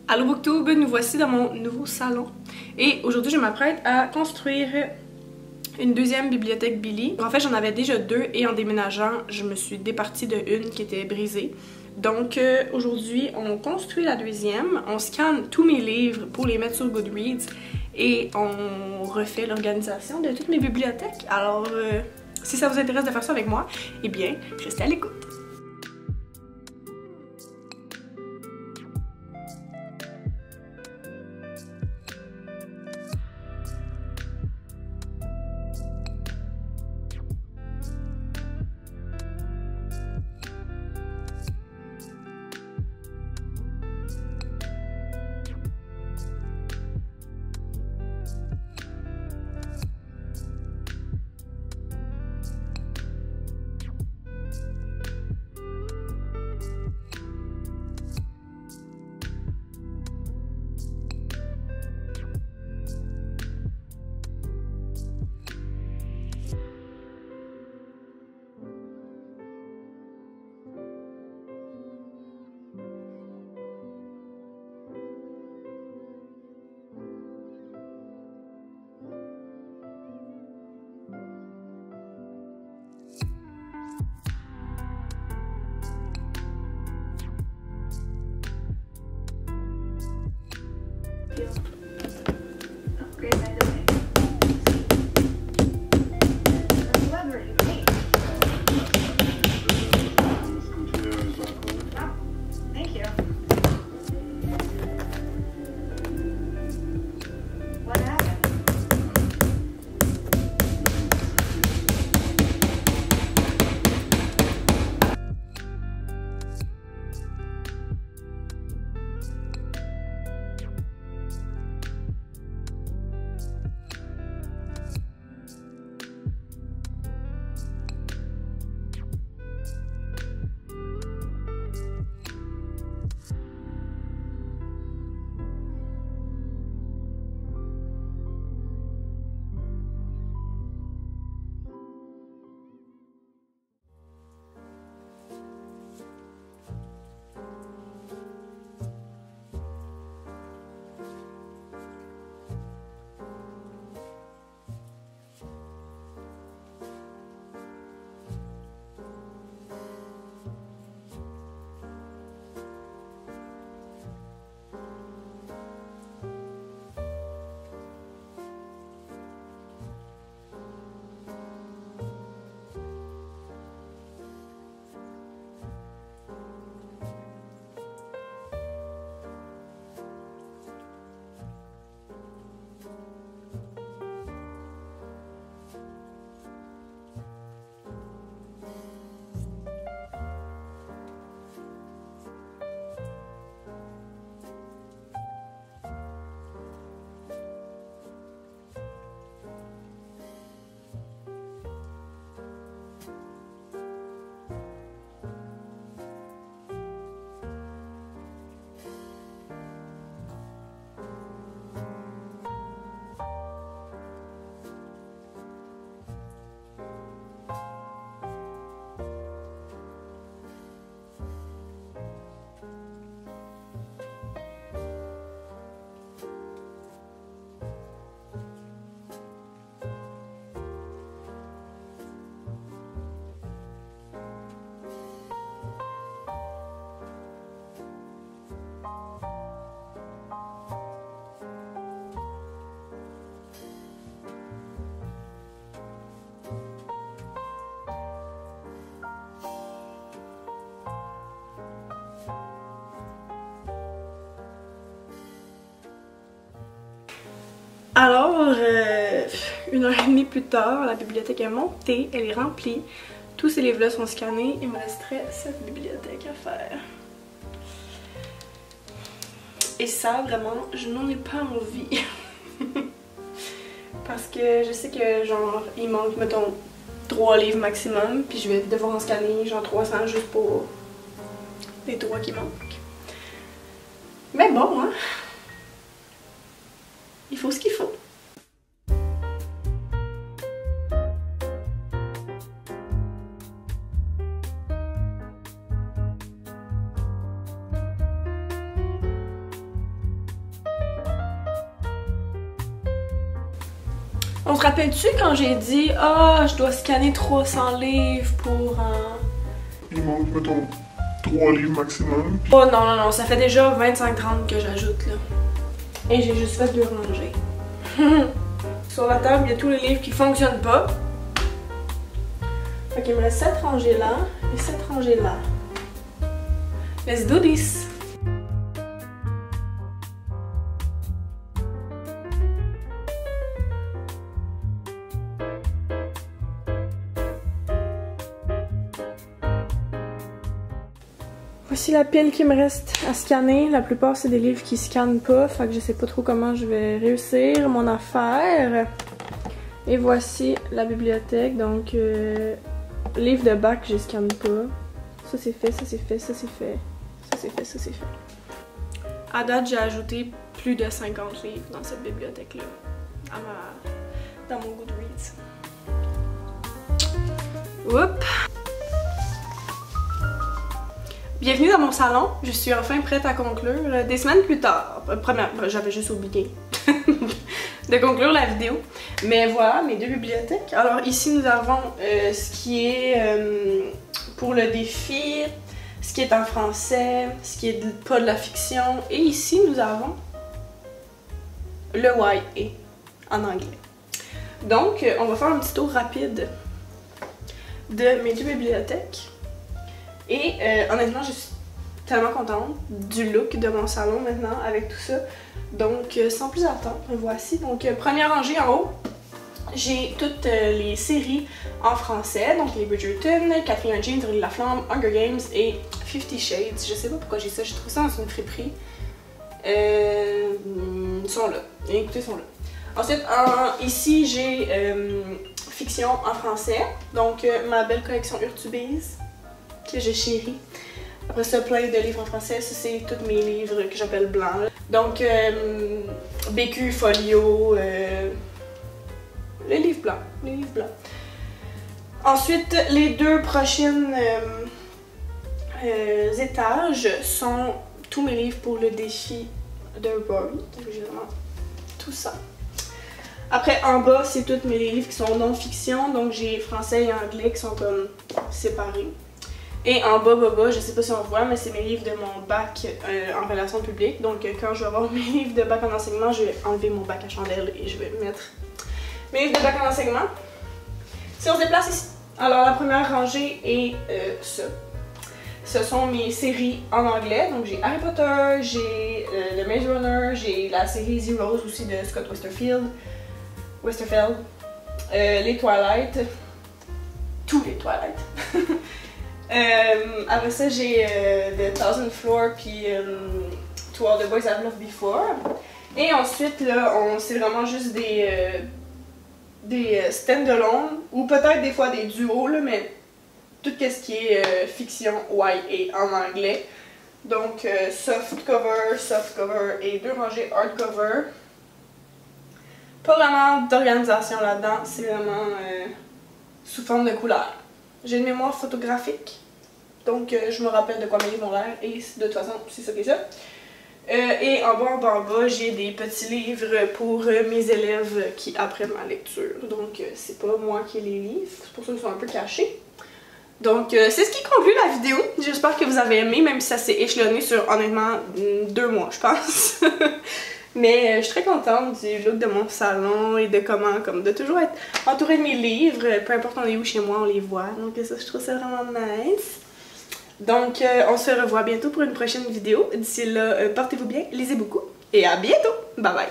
Allô Booktube, nous voici dans mon nouveau salon et aujourd'hui je m'apprête à construire une deuxième bibliothèque Billy. En fait j'en avais déjà deux et en déménageant je me suis départie de une qui était brisée. Donc aujourd'hui on construit la deuxième, on scanne tous mes livres pour les mettre sur Goodreads et on refait l'organisation de toutes mes bibliothèques. Alors si ça vous intéresse de faire ça avec moi, eh bien restez à l'écoute. Alors, 1h30 plus tard, la bibliothèque est montée, elle est remplie. Tous ces livres-là sont scannés, il me resterait cette bibliothèque à faire. Et ça, vraiment, je n'en ai pas envie. Parce que je sais que, genre, il manque, mettons, 3 livres maximum, puis je vais devoir en scanner, genre, 300 juste pour les 3 qui manquent. Mais bon, hein. Il faut ce qu'il faut. On se rappelle-tu quand j'ai dit « Ah, je dois scanner 300 livres pour Il manque, mettons, 3 livres maximum. Oh non, non, non, ça fait déjà 25-30 que j'ajoute là. Et j'ai juste fait 2 rangées. Sur la table, il y a tous les livres qui fonctionnent pas. Fait qu'il me reste 7 rangées là et 7 rangées là. Let's do this! Voici la pile qui me reste à scanner. La plupart, c'est des livres qui scannent pas, fait que je sais pas trop comment je vais réussir mon affaire. Et voici la bibliothèque, donc livre de bac, je scanne pas. Ça c'est fait, ça c'est fait, ça c'est fait, ça c'est fait, ça c'est fait. À date, j'ai ajouté plus de 50 livres dans cette bibliothèque-là, dans mon Goodreads. Oups! Bienvenue dans mon salon, je suis enfin prête à conclure. Des semaines plus tard, j'avais juste oublié de conclure la vidéo. Mais voilà, mes 2 bibliothèques. Alors ici nous avons ce qui est pour le défi, ce qui est en français, ce qui est pas de la fiction. Et ici nous avons le YA en anglais. Donc on va faire un petit tour rapide de mes 2 bibliothèques. Et honnêtement, je suis tellement contente du look de mon salon maintenant avec tout ça. Donc sans plus attendre, voici. Donc première rangée en haut, j'ai toutes les séries en français. Donc les Bridgerton, Catherine James, Aurélie Laflamme, Hunger Games et 50 Shades. Je sais pas pourquoi j'ai ça, j'ai trouvé ça dans une friperie. Ils sont là, écoutez, ils sont là. Ensuite, ici j'ai fiction en français. Donc ma belle collection Urtubise que je chéris. Après ça, plein de livres en français. Ça, c'est tous mes livres que j'appelle blancs. Donc, BQ, Folio, les livres blancs. Les livres blancs. Ensuite, les 2 prochaines étages sont tous mes livres pour le défi de Rory. Donc, j'ai vraiment tout ça. Après, en bas, c'est tous mes livres qui sont non-fiction. Donc, j'ai français et anglais qui sont comme séparés. Et en bas, je sais pas si on voit, mais c'est mes livres de mon bac en relations publiques. Donc quand je vais avoir mes livres de bac en enseignement, je vais enlever mon bac à chandelle et je vais mettre mes livres de bac en enseignement. Si on se déplace ici. Alors la première rangée est ça. Ce sont mes séries en anglais. Donc j'ai Harry Potter, j'ai The Maze Runner, j'ai la série Zeros aussi de Scott Westerfeld, les Twilight, tous les Twilight. Après ça, j'ai The Thousand Floor puis To All the Boys I've Loved Before. Et ensuite, là, c'est vraiment juste des stand-alone ou peut-être des fois des duos, là, mais tout ce qui est fiction YA en anglais. Donc, soft cover et 2 rangées hardcover. Pas vraiment d'organisation là-dedans, c'est vraiment sous forme de couleurs. J'ai une mémoire photographique, donc je me rappelle de quoi mes livres ont l'air et de toute façon c'est ça qui est ça. Et en bas, j'ai des petits livres pour mes élèves qui apprennent ma lecture. Donc c'est pas moi qui les livre, c'est pour ça qu'ils sont un peu cachés. Donc c'est ce qui conclut la vidéo. J'espère que vous avez aimé, même si ça s'est échelonné sur honnêtement 2 mois je pense. Mais je suis très contente du look de mon salon et de comment, comme de toujours être entourée de mes livres. Peu importe on est où chez moi, on les voit. Donc ça, je trouve ça vraiment nice. Donc on se revoit bientôt pour une prochaine vidéo. D'ici là, portez-vous bien, lisez beaucoup et à bientôt. Bye bye!